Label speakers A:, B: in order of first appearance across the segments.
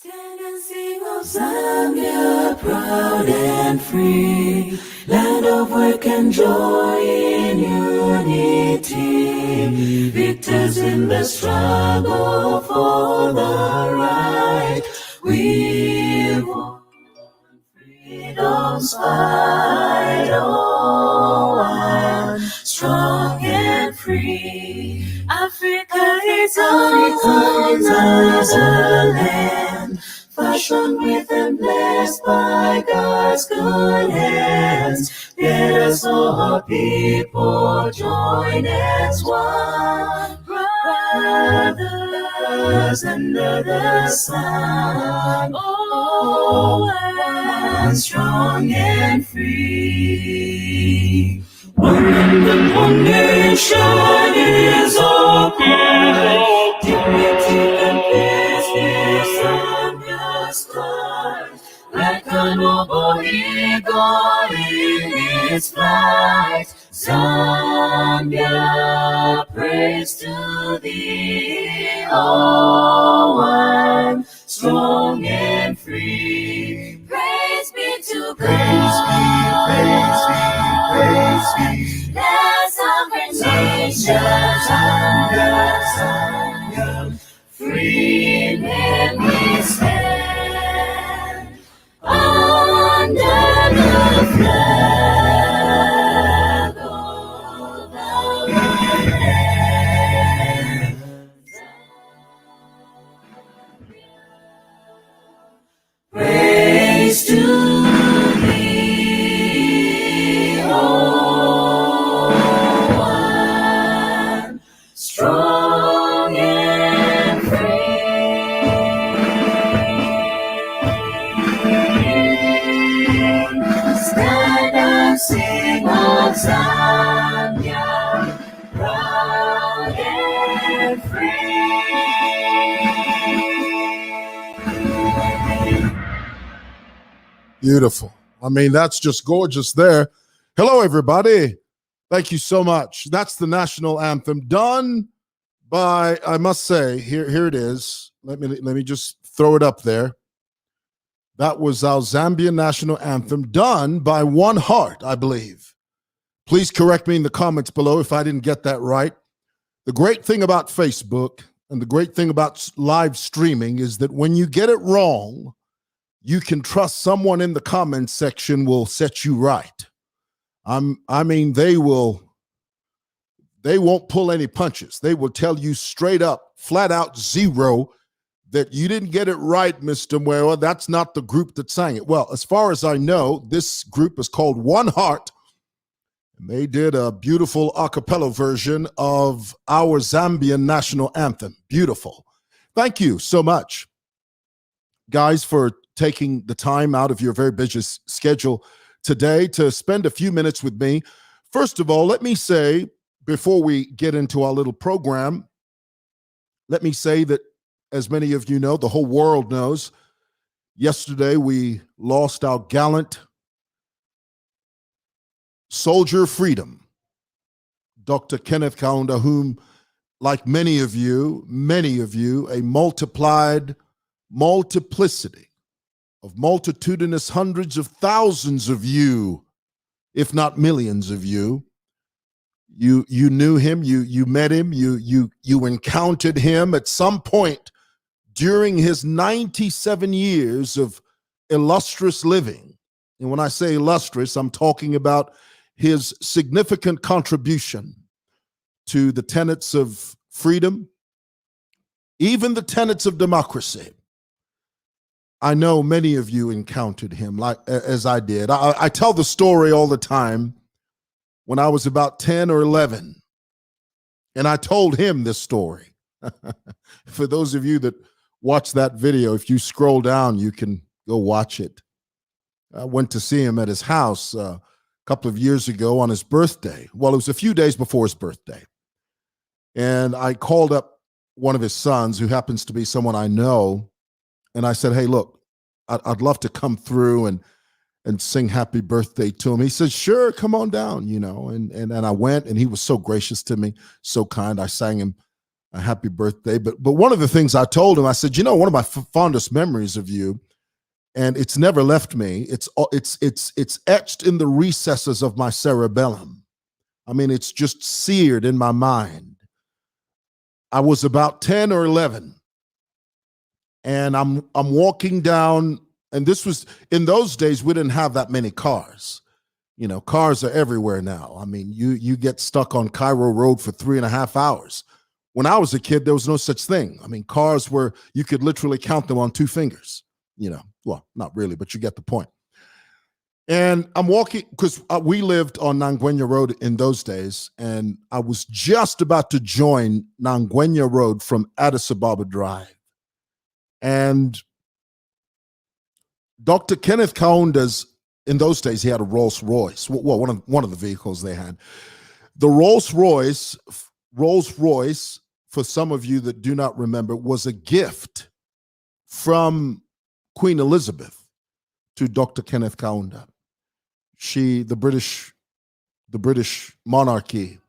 A: Stand and sing of Zambia, proud and free, land of work and joy in unity, victors in the struggle for the right. We won freedom's fight, oh, one, strong and free. Africa is our motherland, fashioned with and blessed by God's good hands. Let us all people join as one, brothers under the sun, oh, one, strong and free. One nation is our pride, dignity and peace is Zambia's pride. Like a noble eagle in its flight, Zambia, praise to thee, oh, one, strong and free. Praise be to God. Praise be. Let's sovereign nation, Zambia, free men we stand under the flag of the land. Praise to thee, oh, one, strong and free. Stand and sing of Zambia, proud and free.
B: Beautiful. I mean, that's just gorgeous there. Hello, everybody. Thank you so much. That's the national anthem done by, I must say, here it is. Let me just throw it up there. That was our Zambian national anthem done by One Heart, I believe. Please correct me in the comments below if I didn't get that right. The great thing about Facebook and the great thing about live streaming is that when you get it wrong, you can trust someone in the comments section will set you right. I mean, they won't pull any punches. They will tell you straight up, flat out zero, that you didn't get it right, Mr. Mwewa. That's not the group that sang it. Well, as far as I know, this group is called One Heart, and they did a beautiful a cappella version of our Zambian national anthem. Beautiful. Thank you so much, guys, for taking the time out of your very busy schedule today to spend a few minutes with me. First of all, let me say, before we get into our little program, let me say that, as many of you know, the whole world knows, yesterday we lost our gallant soldier of freedom, Dr. Kenneth Kaunda, whom, like many of you, a multiplicity of multitudinous hundreds of thousands of you, if not millions of you, you knew him, you met him, you encountered him at some point during his 97 years of illustrious living. And when I say illustrious, I'm talking about his significant contribution to the tenets of freedom, even the tenets of democracy. I know many of you encountered him as I did. I tell the story all the time. When I was about 10 or 11, and I told him this story. For those of you that watch that video, if you scroll down, you can go watch it. I went to see him at his house a couple of years ago on his birthday. Well, it was a few days before his birthday. And I called up one of his sons, who happens to be someone I know, and I said, hey, look, I'd love to come through and sing happy birthday to him. He said, sure, come on down, you know. And I went, and he was so gracious to me, so kind. I sang him a happy birthday. But one of the things I told him, I said, one of my fondest memories of you, and it's never left me. It's etched in the recesses of my cerebellum. I mean, it's just seared in my mind. I was about 10 or 11, and I'm walking down, and this was, in those days, we didn't have that many cars. Cars are everywhere now. I mean, you get stuck on Cairo Road for 3.5 hours. When I was a kid, there was no such thing. I mean, cars were, you could literally count them on 2 fingers, well, not really, but you get the point. And I'm walking, because we lived on Nangwenya Road in those days, and I was just about to join Nangwenya Road from Addis Ababa Drive. And Dr. Kenneth Kaunda's, in those days, he had a Rolls Royce. Well, one of the vehicles they had. The Rolls Royce, for some of you that do not remember, was a gift from Queen Elizabeth to Dr. Kenneth Kaunda. The British monarchy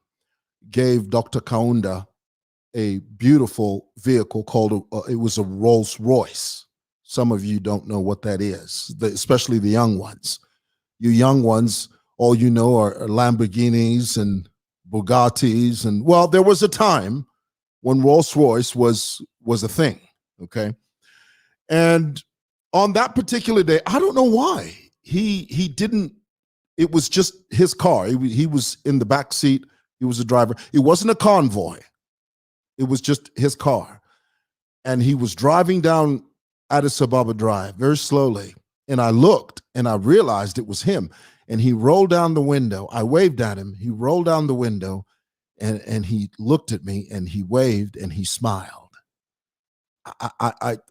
B: gave Dr. Kaunda a beautiful vehicle called, it was a Rolls Royce. Some of you don't know what that is, especially the young ones. You young ones, all you know are Lamborghinis and Bugattis. And well, there was a time when Rolls Royce was a thing, okay? And on that particular day, I don't know why, he didn't, it was just his car. He was in the back seat. He was a driver. It wasn't a convoy. It was just his car. And he was driving down Addis Ababa Drive very slowly. And I looked and I realized it was him. And he rolled down the window. I waved at him. He rolled down the window and he looked at me and he waved and he smiled.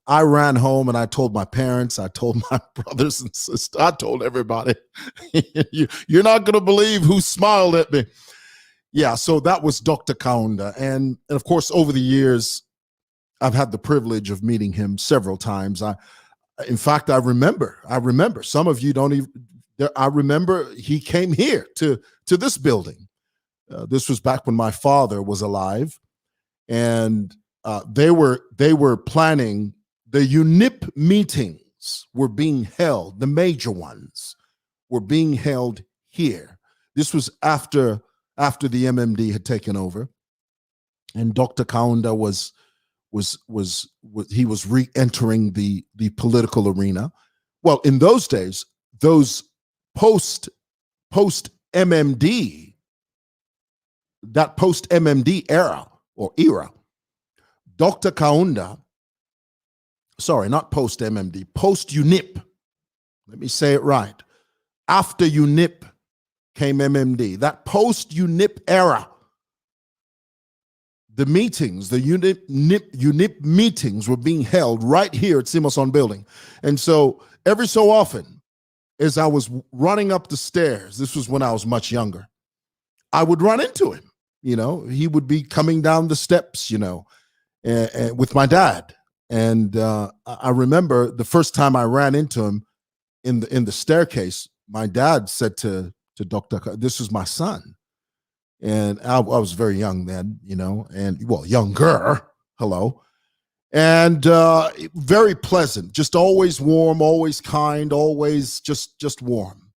B: I ran home and I told my parents, I told my brothers and sisters, I told everybody, you're not going to believe who smiled at me. Yeah, so that was Dr. Kaunda. And of course, over the years, I've had the privilege of meeting him several times. In fact, I remember, some of you don't even, I remember he came here to this building. This was back when my father was alive. And they were planning, the UNIP meetings were being held, the major ones were being held here. This was after the MMD had taken over, and Dr. Kaunda was re-entering the political arena. Well, in those days, those post MMD, that post MMD era, Dr. Kaunda, sorry, not post MMD, post UNIP. Let me say it right. After UNIP came MMD. That post UNIP era, the meetings, the UNIP meetings were being held right here at Simonson Building. And so every so often, as I was running up the stairs, this was when I was much younger, I would run into him. He would be coming down the steps, and with my dad. And I remember the first time I ran into him in the staircase, my dad said to Dr. This is my son. And I was very young then, and well, younger, hello. And very pleasant, just always warm, always kind, always just warm.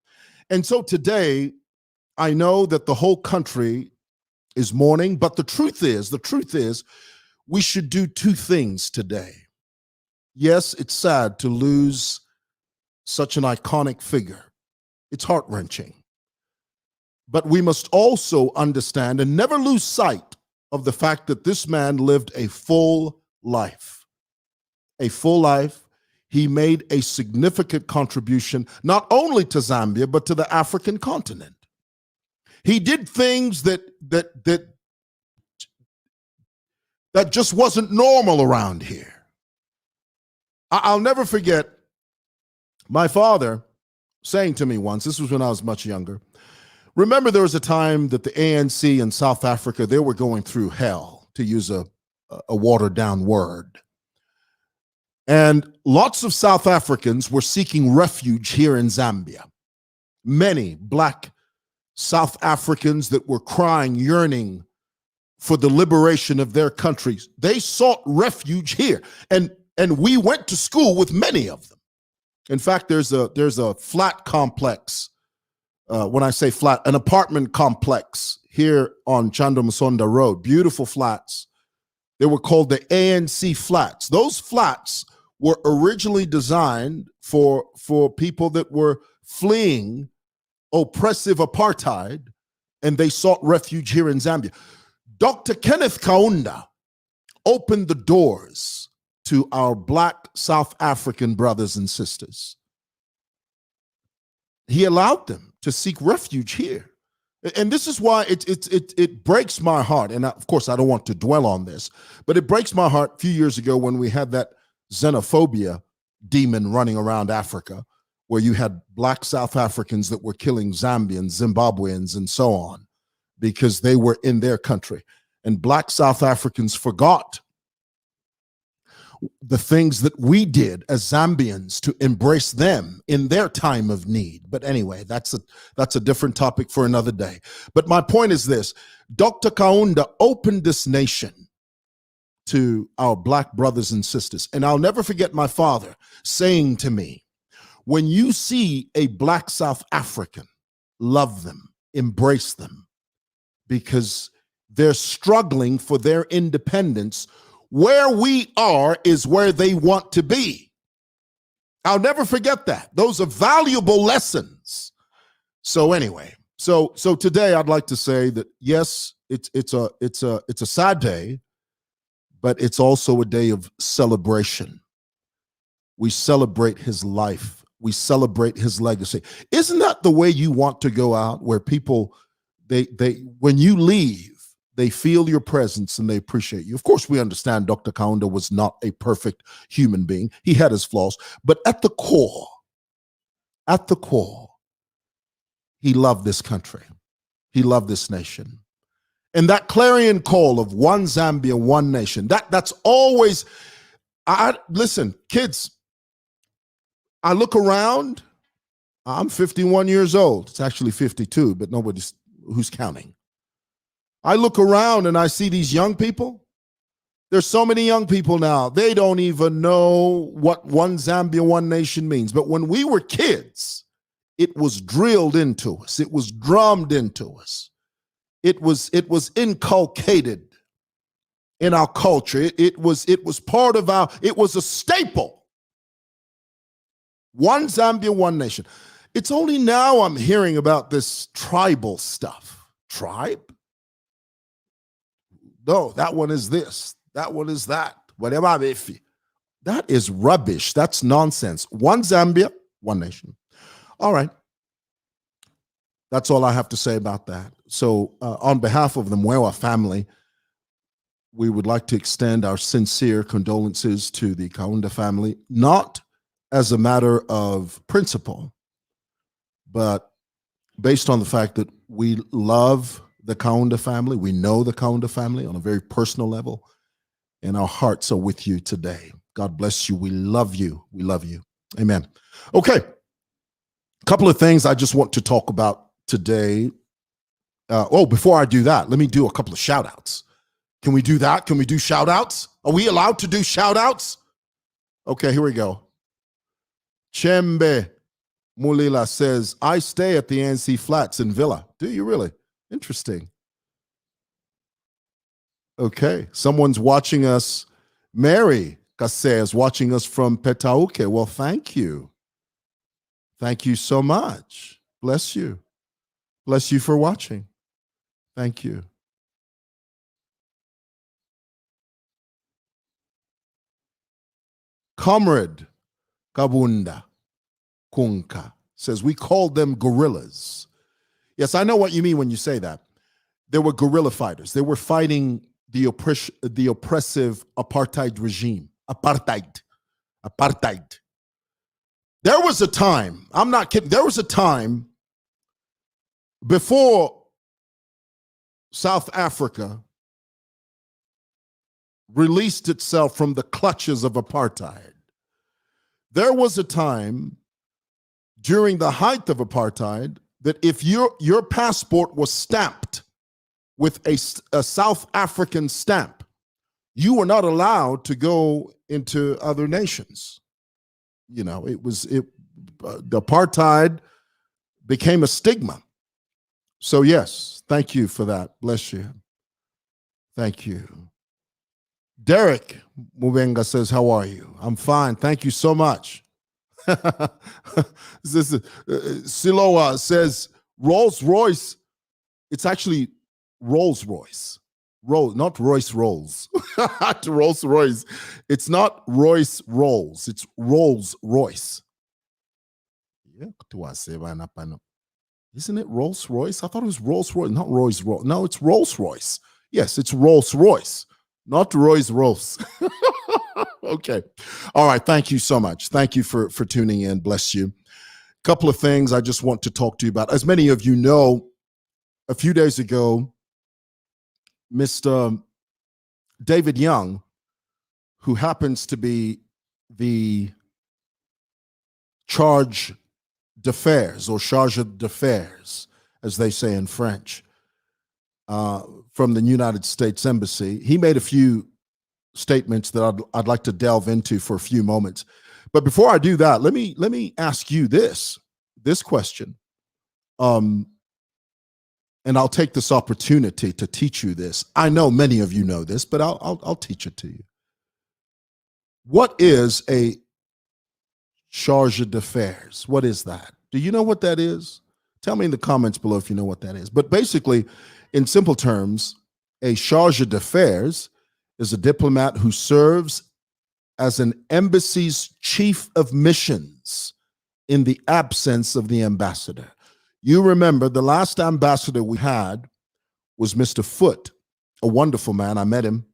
B: And so today, I know that the whole country is mourning, but the truth is, we should do 2 things today. Yes, it's sad to lose such an iconic figure. It's heart-wrenching. But we must also understand and never lose sight of the fact that this man lived a full life. A full life. He made a significant contribution, not only to Zambia, but to the African continent. He did things that just wasn't normal around here. I'll never forget my father saying to me once, this was when I was much younger, remember there was a time that the ANC in South Africa, they were going through hell, to use a watered down word. And lots of South Africans were seeking refuge here in Zambia. Many Black South Africans that were crying, yearning for the liberation of their countries, they sought refuge here. And we went to school with many of them. In fact, there's a flat complex. When I say flat, an apartment complex here on Chandramasonda Road, beautiful flats. They were called the ANC flats. Those flats were originally designed for people that were fleeing oppressive apartheid, and they sought refuge here in Zambia. Dr. Kenneth Kaunda opened the doors to our Black South African brothers and sisters. He allowed them to seek refuge here. And this is why it breaks my heart. And of course, I don't want to dwell on this, but it breaks my heart a few years ago when we had that xenophobia demon running around Africa, where you had Black South Africans that were killing Zambians, Zimbabweans, and so on, because they were in their country. And Black South Africans forgot the things that we did as Zambians to embrace them in their time of need. But anyway, that's a different topic for another day. But my point is this: Dr. Kaunda opened this nation to our Black brothers and sisters. And I'll never forget my father saying to me, when you see a Black South African, love them, embrace them, because they're struggling for their independence. Where we are is where they want to be. I'll never forget that. Those are valuable lessons. So anyway, so today I'd like to say that yes, it's a sad day, but it's also a day of celebration. We celebrate his life. We celebrate his legacy. Isn't that the way you want to go out, where people, they when you leave, they feel your presence and they appreciate you? Of course, we understand Dr. Kaunda was not a perfect human being. He had his flaws, but at the core, he loved this country. He loved this nation. And that clarion call of one Zambia, one nation, that's always, listen, kids, I look around, I'm 51 years old. It's actually 52, but nobody's who's counting. I look around and I see these young people. There's so many young people now, they don't even know what one Zambia, one nation means. But when we were kids, it was drilled into us. It was drummed into us. It was inculcated in our culture. It was part of it was a staple. One Zambia, one nation. It's only now I'm hearing about this tribal stuff. Tribe? No, that one is this. That one is that. Whatever. That is rubbish. That's nonsense. One Zambia, one nation. All right. That's all I have to say about that. So on behalf of the Mwewa family, we would like to extend our sincere condolences to the Kaunda family, not as a matter of principle, but based on the fact that we love the Kaunda family. We know the Kaunda family on a very personal level, and our hearts are with you today. God bless you. We love you. We love you. Amen. Okay. A couple of things I just want to talk about today. Before I do that, let me do a couple of shout outs. Can we do that? Can we do shout outs? Are we allowed to do shout outs? Okay, here we go. Chembe Mulila says, I stay at the ANC Flats in Villa. Do you really? Interesting. Okay, someone's watching us. Mary Kase is watching us from Petauke. Well, thank you. Thank you so much. Bless you. Bless you for watching. Thank you. Comrade Kabunda Kunka says, we called them guerrillas. Yes, I know what you mean when you say that. There were guerrilla fighters. They were fighting the oppressive apartheid regime. Apartheid. There was a time, I'm not kidding, there was a time before South Africa released itself from the clutches of apartheid. There was a time during the height of apartheid that if your passport was stamped with a South African stamp. You were not allowed to go into other nations. You know, the apartheid became a stigma. So yes, thank you for that. Bless you. Thank you. Derek Mubenga says, how are you? I'm fine. Thank you so much. Siloa says, Rolls Royce. It's actually Rolls Royce. Not Royce Rolls. To Rolls Royce. It's not Royce Rolls. It's Rolls Royce. Isn't it Rolls Royce? I thought it was Rolls Royce, not Royce Royce. No, it's Rolls Royce. Yes, it's Rolls Royce, not Royce Rolls. Okay. All right. Thank you so much. Thank you for tuning in. Bless you. A couple of things I just want to talk to you about. As many of you know, a few days ago, Mr. David Young, who happens to be the charge d'affaires, or charge d'affaires, as they say in French, from the United States Embassy, he made a few statements that I'd like to delve into for a few moments. But before I do that, let me ask you this question. And I'll take this opportunity to teach you this. I know many of you know this, but I'll teach it to you. What is a charge d'affaires? What is that? Do you know what that is? Tell me in the comments below if you know what that is. But basically, in simple terms, a charge d'affaires is a diplomat who serves as an embassy's chief of missions in the absence of the ambassador. You remember the last ambassador we had was Mr. Foote, a wonderful man. I met him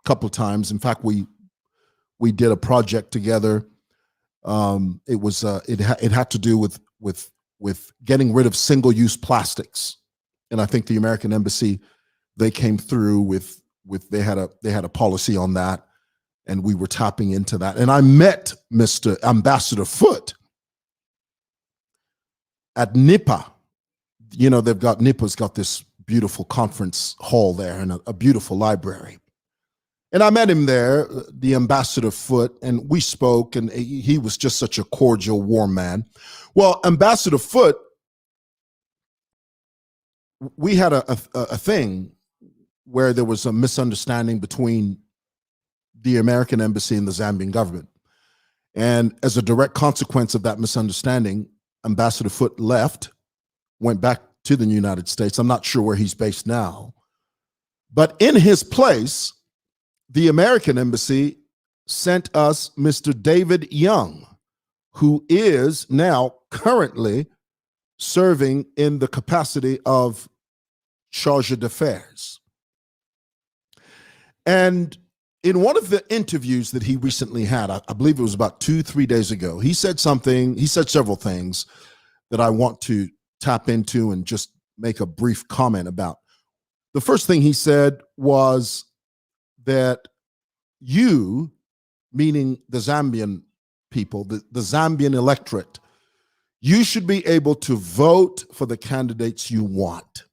B: a couple of times. In fact, we did a project together. It had to do with getting rid of single-use plastics, and I think the American Embassy, they came through with they had a policy on that, and we were tapping into that. And I met Mr. Ambassador Foote at NIPA. You know, NIPA's got this beautiful conference hall there and a beautiful library. And I met him there, the Ambassador Foote, and we spoke, and he was just such a cordial, warm man. Well, Ambassador Foote, we had a thing where there was a misunderstanding between the American Embassy and the Zambian government. And as a direct consequence of that misunderstanding, Ambassador Foote left, went back to the United States. I'm not sure where he's based now. But in his place, the American Embassy sent us Mr. David Young, who is now currently serving in the capacity of charge d'affaires. And in one of the interviews that he recently had, I believe it was about 2-3 days ago, he said several things that I want to tap into and just make a brief comment about. The first thing he said was that you, meaning the Zambian people, the Zambian electorate, you should be able to vote for the candidates you want.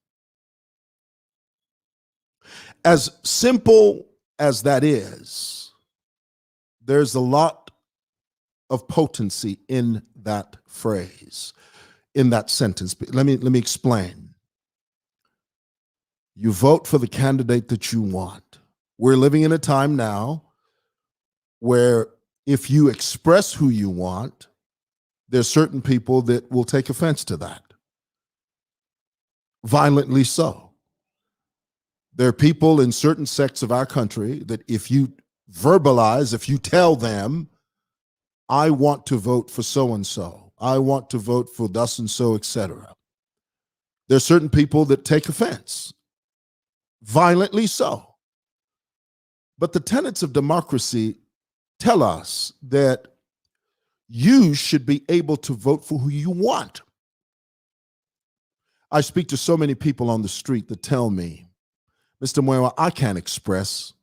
B: As simple as that is, there's a lot of potency in that phrase, in that sentence. Let me explain. You vote for the candidate that you want. We're living in a time now where if you express who you want, there's certain people that will take offense to that. Violently so. There are people in certain sects of our country that if you verbalize, if you tell them, I want to vote for so-and-so, I want to vote for thus and so, etc. There are certain people that take offense, violently so. But the tenets of democracy tell us that you should be able to vote for who you want. I speak to so many people on the street that tell me, Mr. Mwewa, I can't express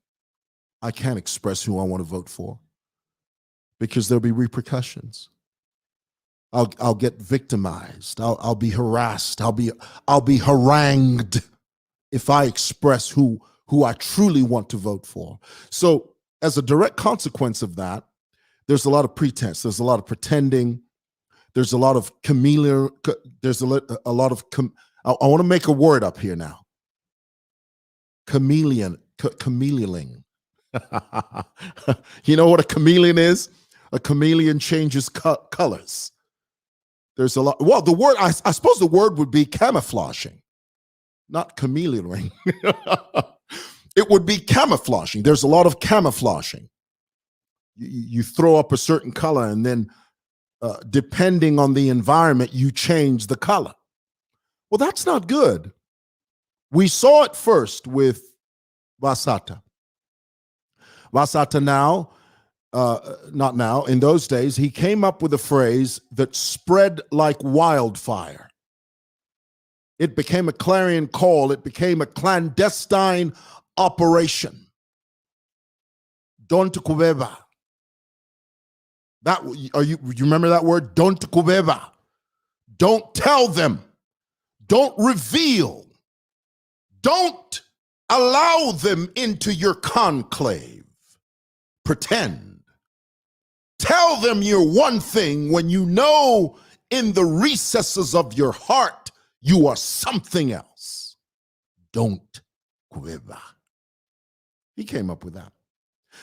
B: who I want to vote for because there'll be repercussions. I'll get victimized. I'll be harassed. I'll be harangued. if I express who I truly want to vote for. So as a direct consequence of that, there's a lot of pretense, there's a lot of pretending, there's a lot of chameleon, there's a lot of, I want to make a word up here now. Chameleoning. You know what a chameleon is? A chameleon changes colors. There's a lot. Well, the word, I suppose the word would be camouflaging, not chameleoning. It would be camouflaging. There's a lot of camouflaging. You throw up a certain color, and then depending on the environment, you change the color. Well, that's not good. We saw it first with Vasata. Vasata now, not now, in those days, he came up with a phrase that spread like wildfire. It became a clarion call. It became a clandestine operation. Don't kubeba. That you remember that word? Don't kubeba. Don't tell them. Don't reveal. Don't allow them into your conclave. Pretend. Tell them you're one thing when you know in the recesses of your heart you are something else. Don't kubeba. He came up with that.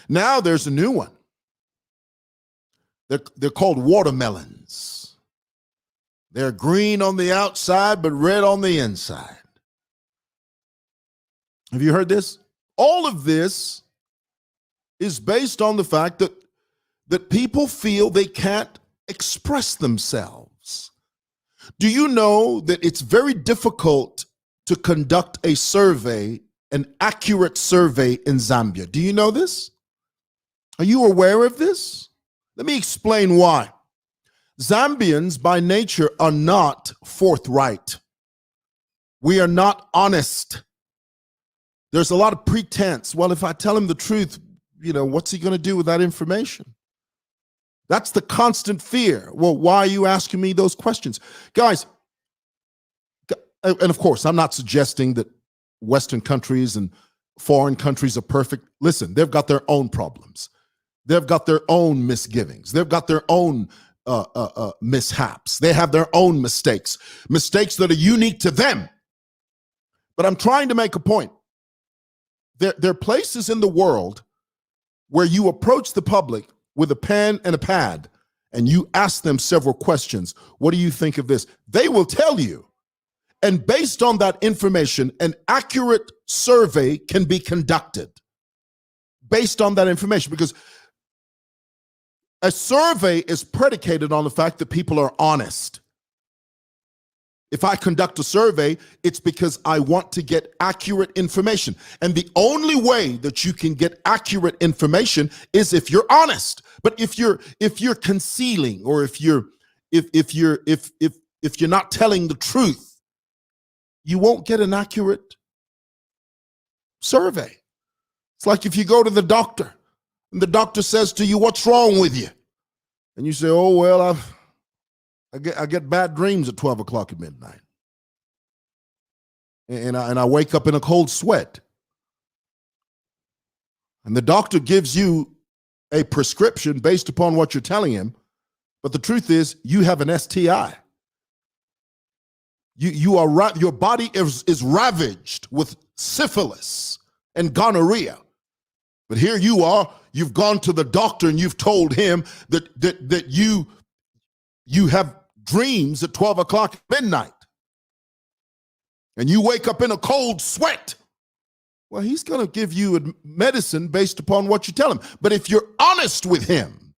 B: Now there's a new one. They're called watermelons. They're green on the outside, but red on the inside. Have you heard this? All of this is based on the fact that people feel they can't express themselves. Do you know that it's very difficult to conduct a survey, an accurate survey in Zambia? Do you know this? Are you aware of this? Let me explain why. Zambians by nature are not forthright. We are not honest. There's a lot of pretense. Well, if I tell him the truth, what's he going to do with that information? That's the constant fear. Well, why are you asking me those questions? Guys, and of course, I'm not suggesting that Western countries and foreign countries are perfect. Listen, they've got their own problems. They've got their own misgivings. They've got their own mishaps. They have their own mistakes that are unique to them. But I'm trying to make a point. There are places in the world where you approach the public with a pen and a pad and you ask them several questions. What do you think of this? They will tell you. And based on that information, an accurate survey can be conducted based on that information, because a survey is predicated on the fact that people are honest. If I conduct a survey, it's because I want to get accurate information. And the only way that you can get accurate information is if you're honest. But if you're concealing, or if you're not telling the truth, you won't get an accurate survey. It's like if you go to the doctor and the doctor says to you, "What's wrong with you?" And you say, "Oh, well, I get bad dreams at 12 o'clock at midnight. And I wake up in a cold sweat." And the doctor gives you a prescription based upon what you're telling him. But the truth is, you have an STI. Your body is ravaged with syphilis and gonorrhea. But here you are, you've gone to the doctor and you've told him that you have dreams at 12 o'clock at midnight. And you wake up in a cold sweat. Well, he's going to give you a medicine based upon what you tell him. But if you're honest with him,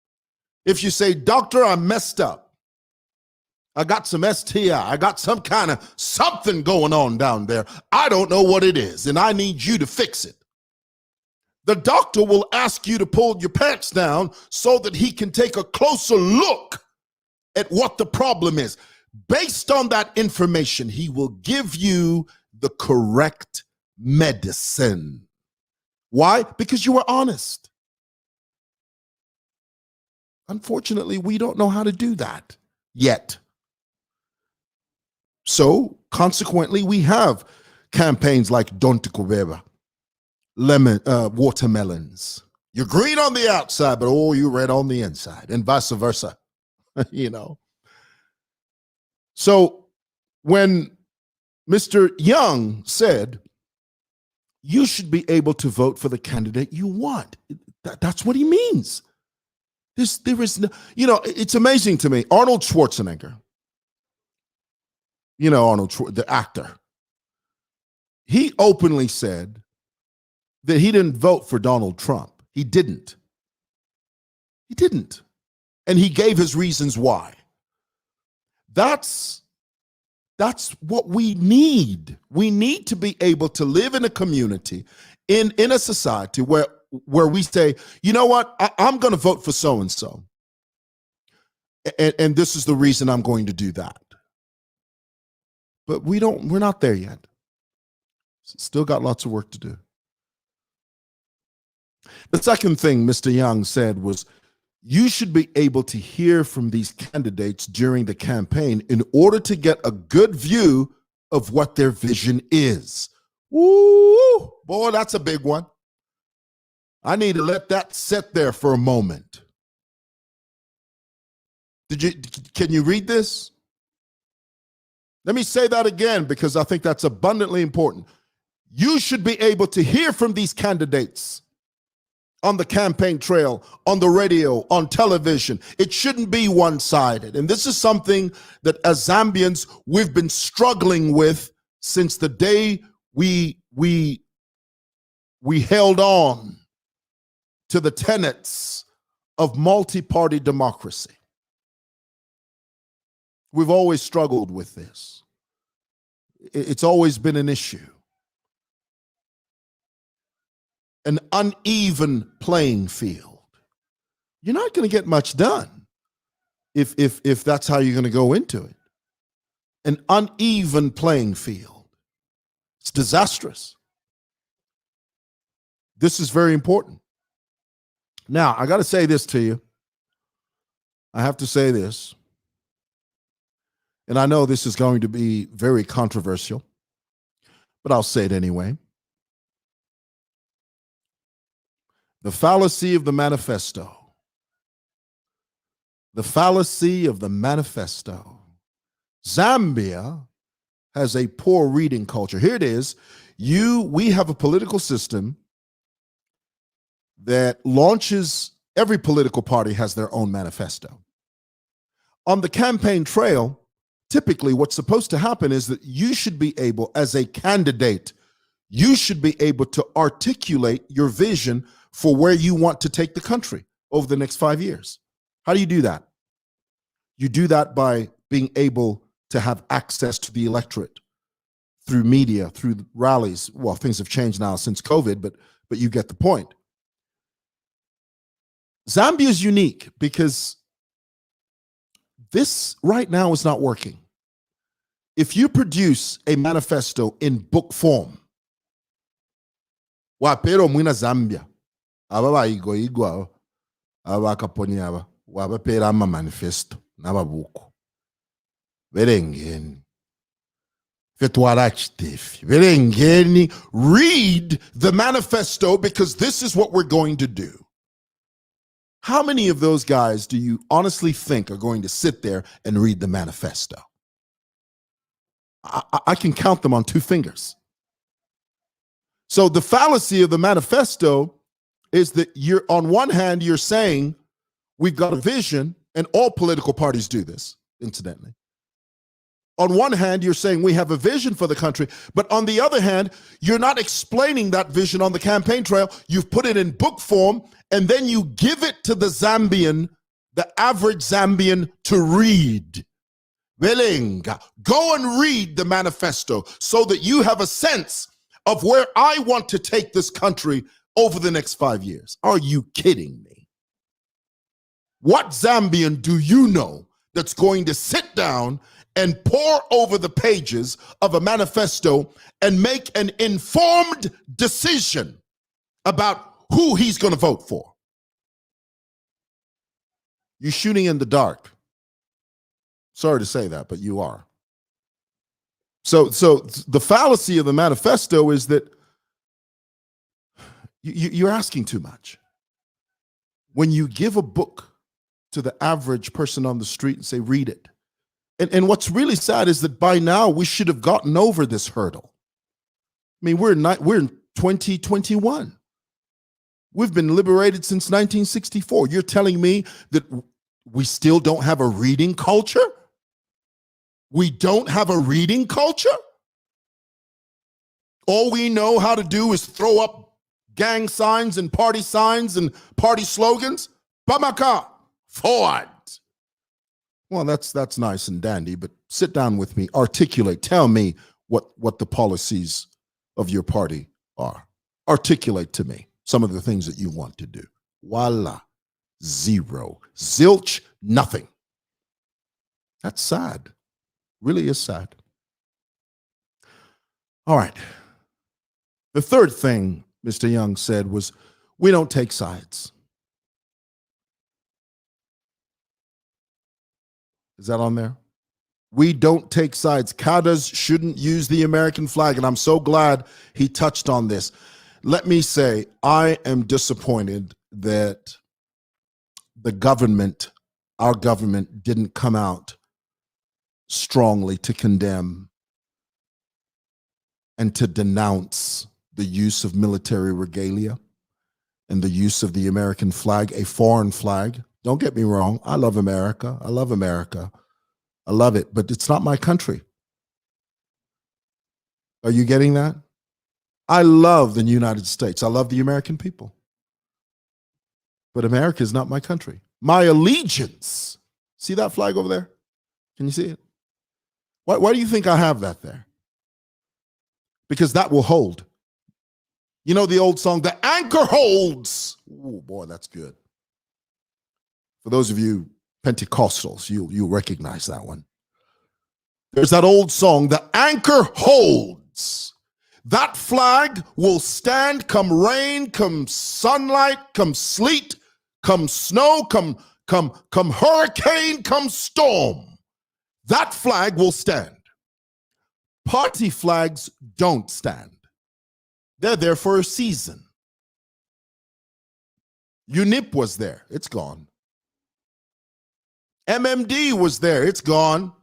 B: if you say, "Doctor, I messed up. I got some STI. I got some kind of something going on down there. I don't know what it is, and I need you to fix it." The doctor will ask you to pull your pants down so that he can take a closer look at what the problem is. Based on that information, he will give you the correct medicine. Why? Because you were honest. Unfortunately, we don't know how to do that yet. So, consequently, we have campaigns like Don Kubeba, watermelons. You're green on the outside, but oh, you're red on the inside, and vice versa. You know. So when Mr. Young said, you should be able to vote for the candidate you want, that's what he means. There is no, you know, it's amazing to me. Arnold Schwarzenegger, you know, the actor, he openly said that he didn't vote for Donald Trump. He didn't. He didn't. And he gave his reasons why. That's what we need. We need to be able to live in a community, in a society where we say, you know what, I'm going to vote for so-and-so. And this is the reason I'm going to do that. But we're not there yet. Still got lots of work to do. The second thing Mr. Young said was, you should be able to hear from these candidates during the campaign in order to get a good view of what their vision is. Woo, boy, that's a big one. I need to let that sit there for a moment. Can you read this? Let me say that again because I think that's abundantly important. You should be able to hear from these candidates on the campaign trail, on the radio, on television. It shouldn't be one-sided. And this is something that as Zambians, we've been struggling with since the day we held on to the tenets of multi-party democracy. We've always struggled with this. It's always been an issue. An uneven playing field. You're not going to get much done if that's how you're going to go into it. An uneven playing field. It's disastrous. This is very important. Now, I got to say this to you. I have to say this. And I know this is going to be very controversial, but I'll say it anyway. The fallacy of the manifesto. The fallacy of the manifesto. Zambia has a poor reading culture. Here it is. We have a political system that launches, every political party has their own manifesto. On the campaign trail, typically what's supposed to happen is that you should be able, as a candidate, you should be able to articulate your vision for where you want to take the country over the next 5 years. How do you do that? You do that by being able to have access to the electorate through media, through rallies. Well, things have changed now since COVID, but you get the point. Zambia is unique because this right now is not working. If you produce a manifesto in book form, wapero mwina Zambia, aba igwa aba kaponi aba wabapera ama manifesto nababuku berengeni berengeni, read the manifesto because this is what we're going to do. How many of those guys do you honestly think are going to sit there and read the manifesto? I can count them on 2 fingers. So the fallacy of the manifesto is that on one hand, you're saying we've got a vision, and all political parties do this, incidentally. On one hand, you're saying we have a vision for the country, but on the other hand, you're not explaining that vision on the campaign trail. You've put it in book form, and then you give it to the Zambian, the average Zambian, to read. Belenga, go and read the manifesto so that you have a sense of where I want to take this country over the next 5 years. Are you kidding me? What Zambian do you know that's going to sit down and pore over the pages of a manifesto and make an informed decision about who he's going to vote for? You're shooting in the dark. Sorry to say that, but you are. So the fallacy of the manifesto is that you're asking too much. When you give a book to the average person on the street and say, read it. And what's really sad is that by now we should have gotten over this hurdle. I mean, we're in 2021. We've been liberated since 1964. You're telling me that we still don't have a reading culture? We don't have a reading culture? All we know how to do is throw up gang signs and party slogans. Bamaka, forward. Well, that's nice and dandy, but sit down with me, articulate, tell me what the policies of your party are. Articulate to me some of the things that you want to do. Voila, zero, zilch, nothing. That's sad, really is sad. All right. The third thing Mr. Young said was, we don't take sides. Is that on there? We don't take sides. Cadres shouldn't use the American flag, and I'm so glad he touched on this. Let me say, I am disappointed that the government, our government, didn't come out strongly to condemn and to denounce the use of military regalia and the use of the American flag, a foreign flag. Don't get me wrong. I love America. I love America. I love it, but it's not my country. Are you getting that? I love the United States. I love the American people. But America is not my country. My allegiance. See that flag over there? Can you see it? Why do you think I have that there? Because that will hold. You know the old song, "The Anchor Holds." Oh, boy, that's good. For those of you Pentecostals, you'll recognize that one. There's that old song, "The Anchor Holds." That flag will stand come rain, come sunlight, come sleet, come snow, come hurricane, come storm. That flag will stand. Party flags don't stand. They're there for a season. UNIP was there. It's gone. MMD was there. It's gone.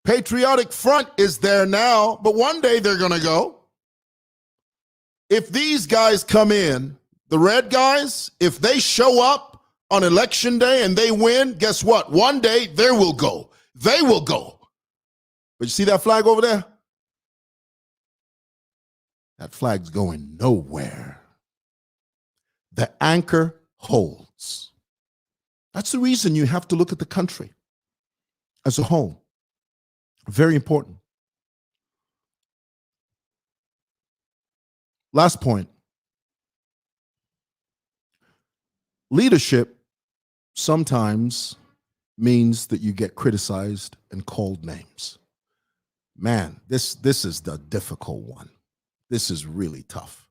B: Patriotic Front is there now, but one day they're going to go. If these guys come in, the red guys, if they show up on election day and they win, guess what? One day they will go. They will go. But you see that flag over there? That flag's going nowhere. The anchor holds. That's the reason you have to look at the country as a whole. Very important. Last point. Leadership sometimes means that you get criticized and called names. Man, this is the difficult one. This is really tough.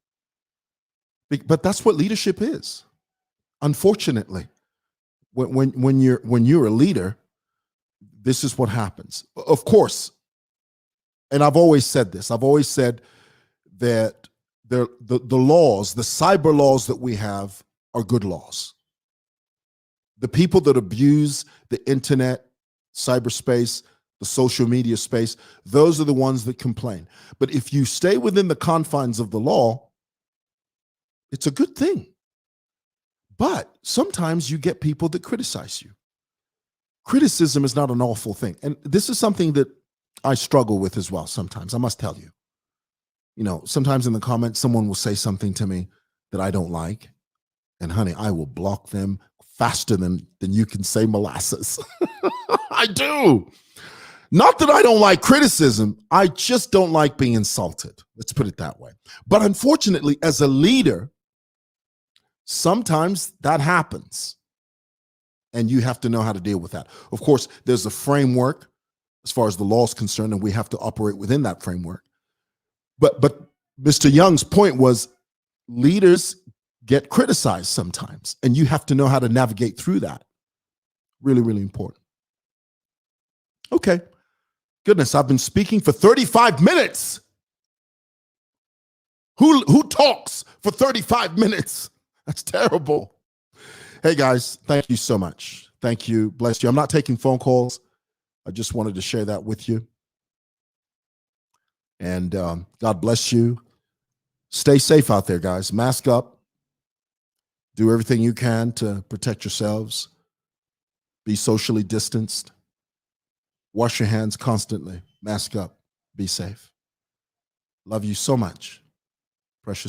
B: But that's what leadership is. Unfortunately, when you're a leader, this is what happens. Of course, and I've always said this. I've always said that the laws, the cyber laws that we have are good laws. The people that abuse the internet, cyberspace, the social media space, those are the ones that complain. But if you stay within the confines of the law, it's a good thing. But sometimes you get people that criticize you. Criticism is not an awful thing. And this is something that I struggle with as well sometimes, I must tell you. You know, sometimes in the comments, someone will say something to me that I don't like. And honey, I will block them faster than you can say molasses. I do. Not that I don't like criticism. I just don't like being insulted. Let's put it that way. But unfortunately, as a leader, sometimes that happens. And you have to know how to deal with that. Of course, there's a framework as far as the law is concerned, and we have to operate within that framework. But Mr. Young's point was leaders get criticized sometimes, and you have to know how to navigate through that. Really, really important. Okay. Goodness, I've been speaking for 35 minutes. Who talks for 35 minutes? That's terrible. Hey guys, thank you so much. Thank you. Bless you. I'm not taking phone calls. I just wanted to share that with you. And God bless you. Stay safe out there, guys. Mask up. Do everything you can to protect yourselves. Be socially distanced. Wash your hands constantly. Mask up. Be safe. Love you so much. Precious